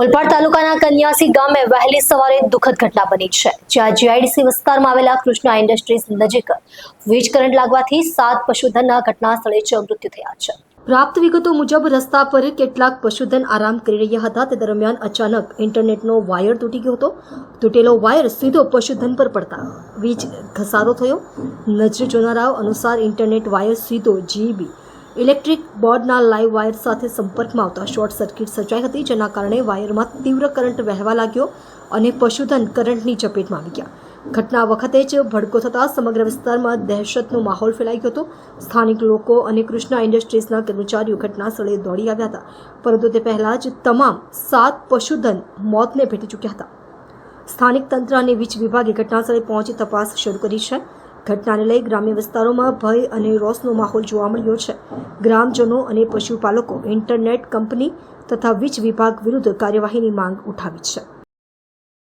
ઓલપાડ તાલુકાના કન્યાસી ગામે વહેલી સવારે દુઃખદ ઘટના બની છે, જ્યાં જીઆઈડીસી વિસ્તારમાં આવેલા કૃષ્ણા ઇન્ડસ્ટ્રીઝ નજીક વીજ કરંટ લાગવાથી 7 પશુધનના ઘટના સ્થળે જ મૃત્યુ થયા છે। પ્રાપ્ત વિગતો મુજબ રસ્તા પર કેટલાક પશુધન આરામ કરી રહ્યા હતા, તે દરમિયાન અચાનક ઇન્ટરનેટનો વાયર તૂટી ગયો હતો। તૂટેલો વાયર સીધો પશુધન પર પડતા વીજ ઘસારો થયો। નજરે જોનારાઓ અનુસાર ઇન્ટરનેટ વાયર સીધો જીબી ઇલેક્ટ્રિક બોર્ડના લાઇવ વાયર સાથે સંપર્કમાં આવતા શોર્ટ સર્કિટ સર્જાઈ હતી, જેના કારણે વાયરમાં તીવ્ર કરંટ વહેવા લાગ્યો અને પશુધન કરંટની ચપેટમાં આવી ગયા। ઘટના વખતે જ ભડકો થતાં સમગ્ર વિસ્તારમાં દહેશતનો માહોલ ફેલાઈ ગયો હતો। સ્થાનિક લોકો અને કૃષ્ણા ઇન્ડસ્ટ્રીઝના કર્મચારીઓ ઘટના સ્થળે દોડી આવ્યા હતા, પરંતુ તે પહેલાં જ તમામ 7 પશુધન મોતને ભેટી ચૂક્યા હતા। સ્થાનિક તંત્ર અને વીજ વિભાગે ઘટના સ્થળે પહોંચી તપાસ શરૂ કરી છે। ઘટનાને લઈ ગ્રામ્ય વિસ્તારોમાં ભય અને રોષનો માહોલ જોવા મળ્યો છે। ગ્રામજનો અને પશુપાલકો ઇન્ટરનેટ કંપની તથા વીજ વિભાગ વિરુદ્ધ કાર્યવાહીની માંગ ઉઠાવી છે।